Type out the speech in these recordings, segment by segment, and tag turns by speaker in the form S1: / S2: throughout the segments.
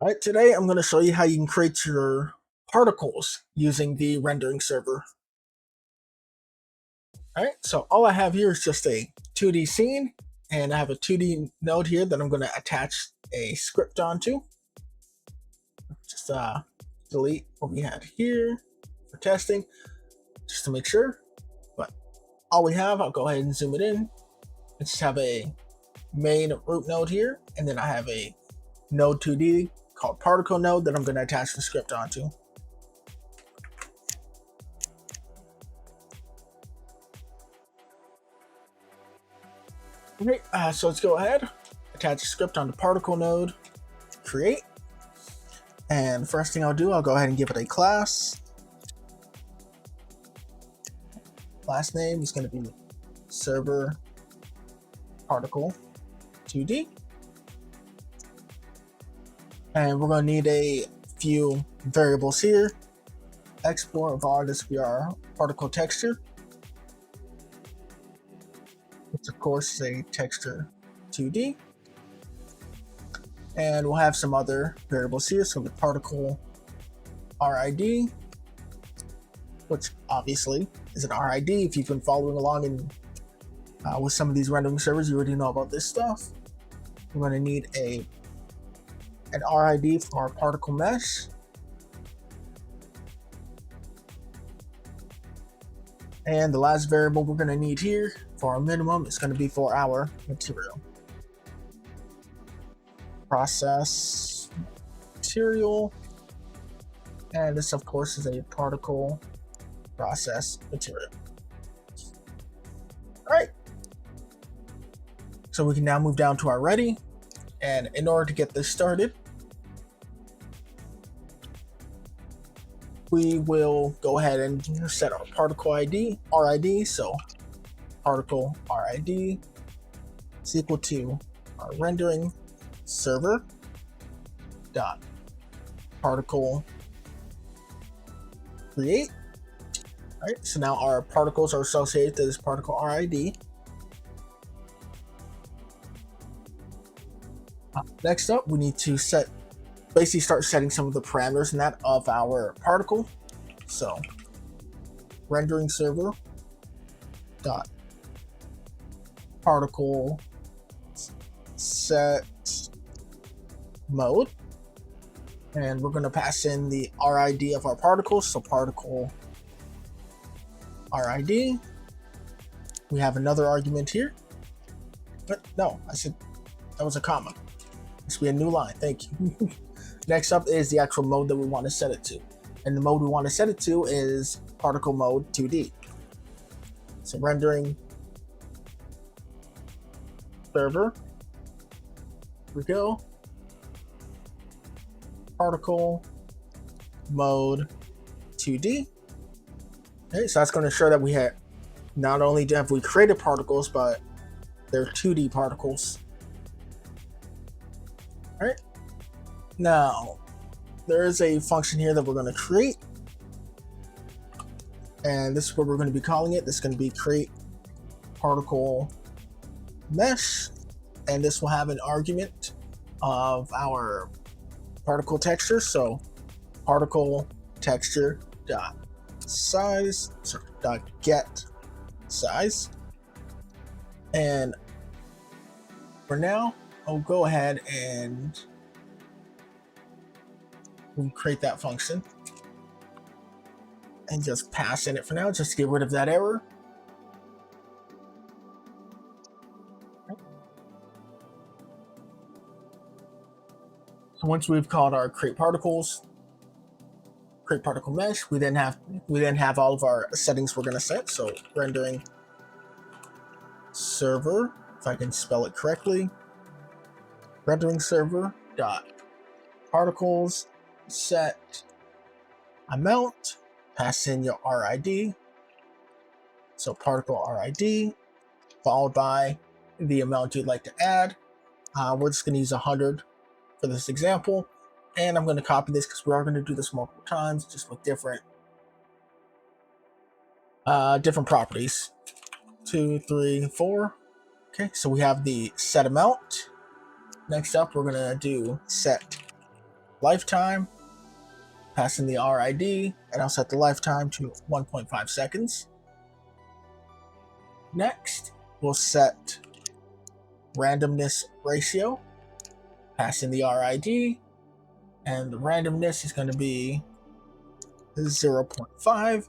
S1: All right, today I'm going to show you how you can create your particles using the rendering server. All right, so all I have here is just a 2D scene, and I have a 2D node here that I'm going to attach a script onto. Just delete what we had here for testing, just to make sure. But all we have, I'll go ahead and zoom it in. I just have a main root node here, and then I have a node 2D called particle node that I'm going to attach the script onto. Okay, so let's go ahead, attach a script on the particle node, create, and first thing I'll do, I'll go ahead and give it a class. Class name is going to be server particle 2D, and we're going to need a few variables here. Export var, this will be our particle texture. It's of course a texture 2D, and we'll have some other variables here. So the particle RID, which obviously is an RID. If you've been following along in with some of these rendering servers, you already know about this stuff. We're going to need an RID for our particle mesh. And the last variable we're going to need here for our minimum is going to be for our material. Process material. And this, of course, is a particle process material. All right. So we can now move down to our ready. And in order to get this started, we will go ahead and set our particle ID, RID. So particle RID is equal to our rendering server dot particle create. All right, so now our particles are associated to this particle RID. Next up, we need to basically start setting some of the parameters in that of our particle. So rendering server dot particle set mode, and we're going to pass in the RID of our particles. So particle RID. We have another argument here, but no, I said that was a comma. This will be a new line. Thank you. Next up is the actual mode that we want to set it to. And the mode we want to set it to is particle mode 2D. So rendering server. Here we go. Particle mode 2D. Okay, so that's going to ensure that we have not only have we created particles, but they're 2D particles. All right. Now, there is a function here that we're going to create, and this is what we're going to be calling it. This is going to be create particle mesh, and this will have an argument of our particle texture. So particle texture dot size, sorry, dot get size, and for now, I'll go ahead and we'll create that function and just pass in it for now, just to get rid of that error. So once we've called our create particles, create particle mesh, we then have all of our settings we're going to set. So rendering server, if I can spell it correctly, rendering server dot particles set amount, pass in your RID, so particle RID followed by the amount you'd like to add. We're just going to use 100 for this example, and I'm going to copy this because we are going to do this multiple times, just with different properties. 2, 3, 4. Okay, so we have the set amount. Next up, we're going to do set lifetime, pass in the RID, and I'll set the lifetime to 1.5 seconds. Next, we'll set randomness ratio, pass in the RID, and the randomness is going to be 0.5.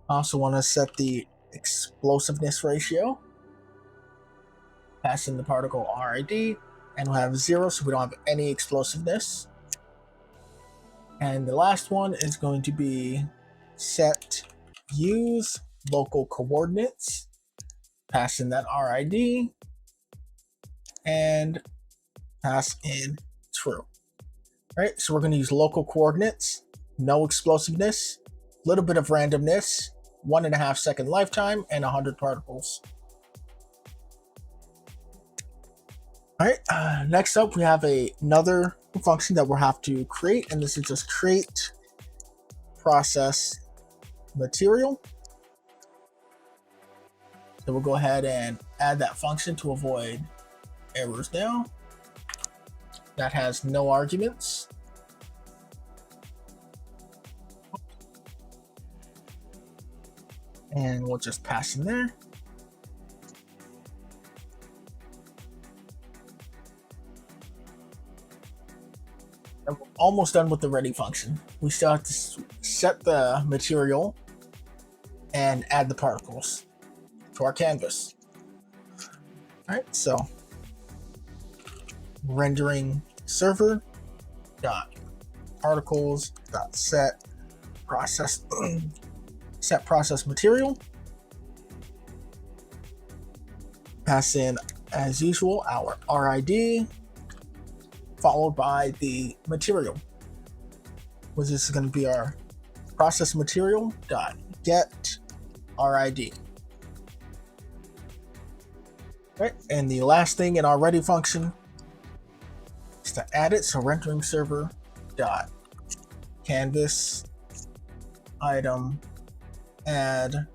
S1: I also want to set the explosiveness ratio, pass in the particle RID, and we'll have 0 so we don't have any explosiveness. And the last one is going to be set use local coordinates, pass in that RID, and pass in true. All right, so we're going to use local coordinates, no explosiveness, a little bit of randomness, 1.5 second lifetime, and 100 particles. All right, next up we have another function that we'll have to create, and this is just create process material. So we'll go ahead and add that function to avoid errors now. That has no arguments. And we'll just pass in there. And we're almost done with the ready function. We still have to set the material and add the particles to our canvas. All right, so rendering server dot particles dot set process set process material, pass in as usual our RID followed by the material, which is going to be our process material dot get RID. Right, and the last thing in our ready function is to add it. So rendering server dot canvas item add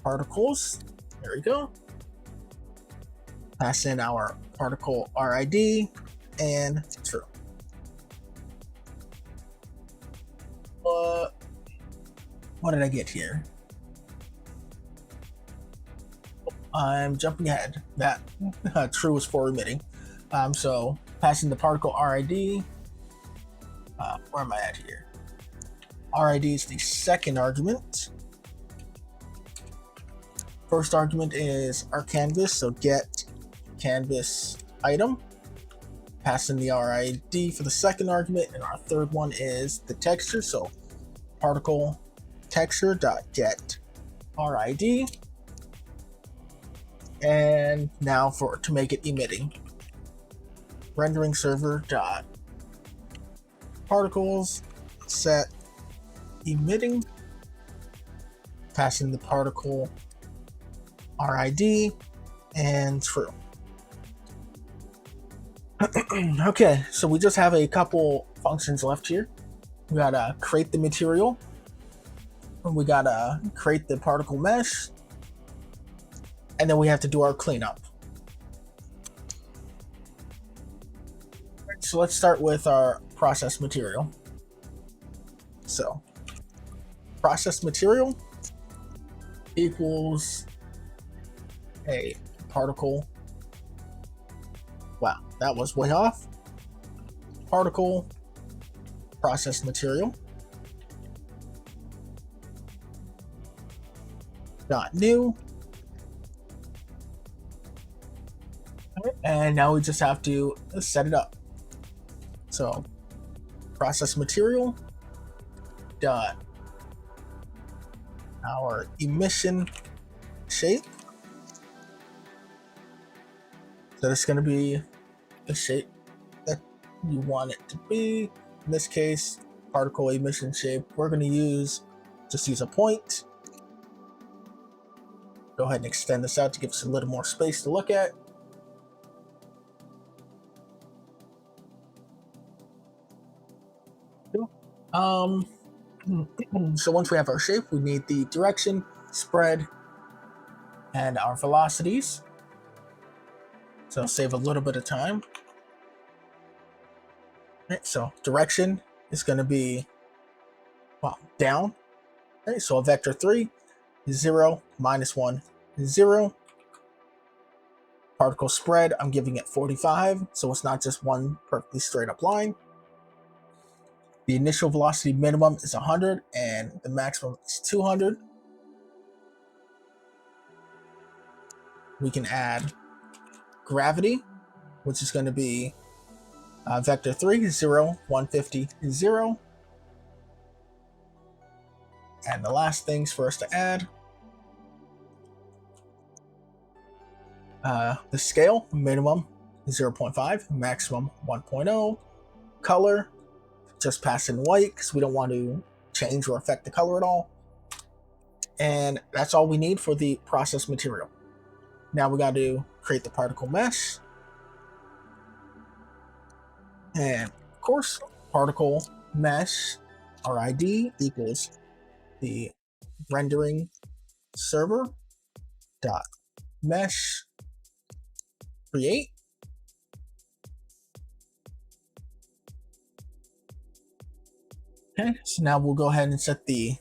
S1: particles. There we go. Pass in our particle RID and true. What did I get here? I'm jumping ahead. That true is for emitting. So passing the particle RID. Where am I at here? RID is the second argument. First argument is our canvas, so get canvas item. Pass in the RID for the second argument, and our third one is the texture, so particle texture dot get RID. And now to make it emitting, rendering server dot particles set emitting, passing the particle RID and true. Okay, so we just have a couple functions left here. We gotta create the material, and we gotta create the particle mesh, and then we have to do our cleanup. So let's start with our process material. So process material equals a particle. Wow, that was way off. Particle process material dot new. And now we just have to set it up. So process material dot our emission shape. So it's going to be the shape that you want it to be. In this case, particle emission shape. We're going to just use a point. Go ahead and extend this out to give us a little more space to look at. So once we have our shape, we need the direction, spread, and our velocities. So I'll save a little bit of time. Right, so direction is going to be, well, down. Right, so a vector 3 is 0, -1 is 0. Particle spread, I'm giving it 45, so it's not just one perfectly straight up line. The initial velocity minimum is 100 and the maximum is 200. We can add gravity, which is going to be vector 3, 0, 150, 0. And the last things for us to add, the scale, minimum 0.5, maximum 1.0. Color, just pass in white because we don't want to change or affect the color at all. And that's all we need for the process material. Now we got to create the particle mesh. And of course, particle mesh RID equals the rendering server dot mesh create. Okay, so now we'll go ahead and set the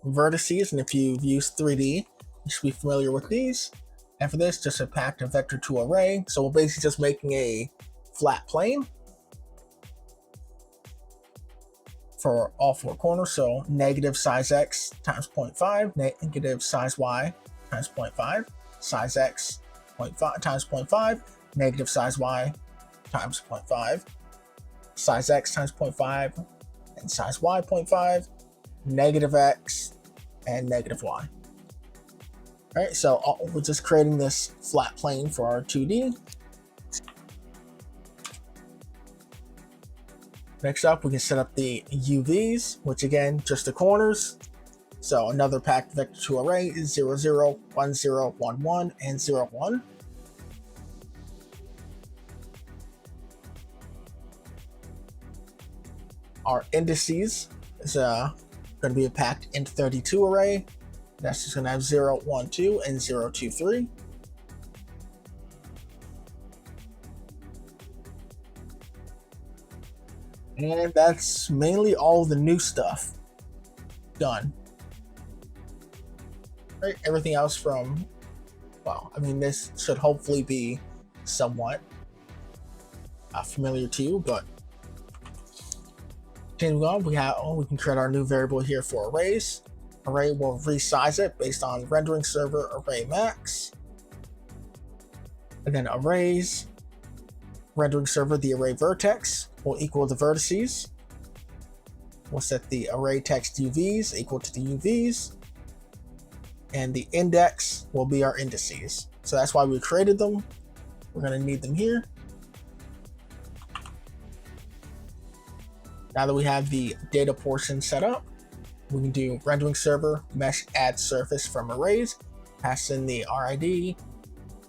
S1: vertices, and if you've used 3D, you should be familiar with these. And for this, just impact a vector to array. So we're basically just making a flat plane for all four corners. So negative size x times 0.5, negative size y times 0.5, size x 0.5 times 0.5, negative size y times 0.5, size x times 0.5, and size y 0.5, negative x, and negative y. All right, so we're just creating this flat plane for our 2D. Next up, we can set up the UVs, which again, just the corners. So another packed vector to array is 0, 0, 1, 0, 1, 1, and 0, 1. Our indices is going to be a packed int32 array. That's just going to have 0, 1, 2, and 0, 2, 3. And that's mainly all the new stuff done. Right, everything else from, well, I mean, this should hopefully be somewhat familiar to you, but continuing on, we can create our new variable here for arrays. Array will resize it based on rendering server array max. And then arrays, rendering server, the array vertex will equal the vertices. We'll set the array text UVs equal to the UVs. And the index will be our indices. So that's why we created them. We're going to need them here. Now that we have the data portion set up, we can do rendering server mesh add surface from arrays, pass in the RID,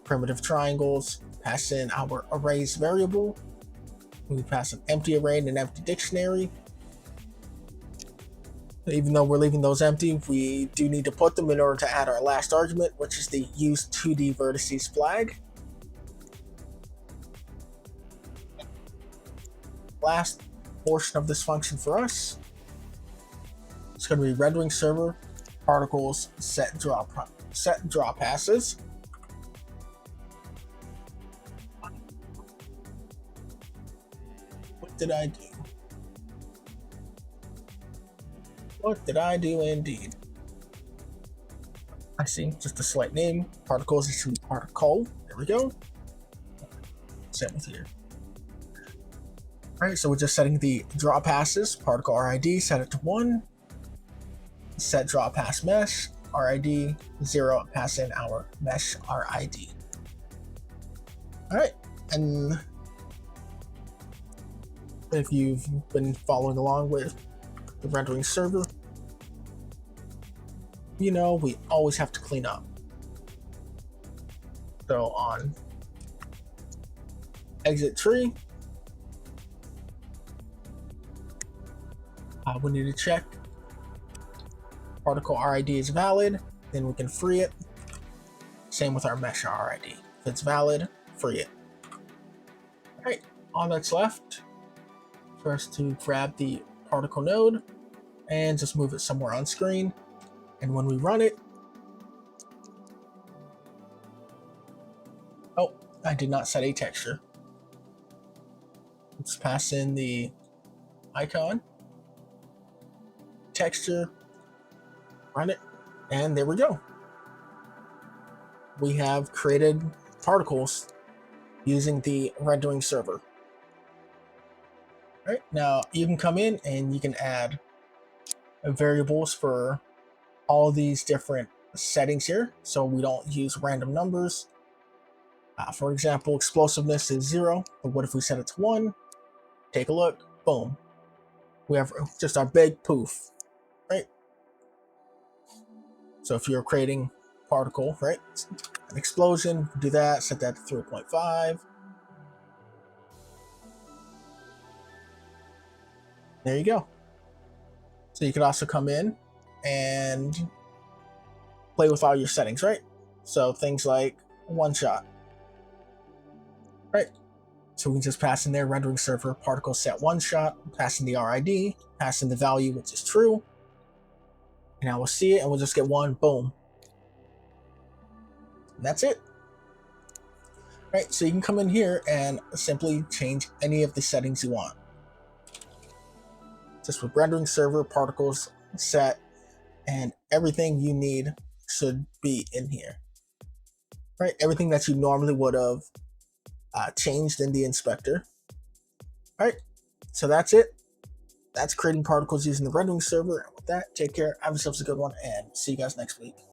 S1: primitive triangles, pass in our arrays variable. We can pass an empty array and an empty dictionary. Even though we're leaving those empty, we do need to put them in order to add our last argument, which is the use 2D vertices flag. Last portion of this function for us, it's going to be rendering server particles set and draw passes. What did I do? What did I do indeed? I see, just a slight name. Particles is to be particle. There we go. Same with here. All right, so we're just setting the draw passes. Particle RID, set it to 1. Set draw pass mesh, RID 0, pass in our mesh RID. All right, and if you've been following along with the rendering server, you know we always have to clean up. So on exit tree, we need to check particle RID is valid, then we can free it. Same with our mesh RID. If it's valid, free it. All right, all that's left for us to grab the particle node and just move it somewhere on screen. And when we run it, oh, I did not set a texture. Let's pass in the icon, texture, run it, and there we go. We have created particles using the rendering server. All right, now you can come in and you can add variables for all these different settings here, so we don't use random numbers. For example, explosiveness is 0, but what if we set it to 1? Take a look, boom. We have just our big poof, right? So if you're creating particle, right, an explosion, do that, set that to 3.5. There you go. So you could also come in and play with all your settings, right? So things like one shot, right? So we can just pass in there rendering server particle set one shot, pass in the RID, pass in the value, which is true. And now we'll see it and we'll just get one, boom. And that's it. Right, so you can come in here and simply change any of the settings you want. Just with rendering server, particles set, and everything you need should be in here. Right, everything that you normally would have changed in the inspector. All right, so that's it. That's creating particles using the rendering server. And with that, take care, have yourselves a good one, and see you guys next week.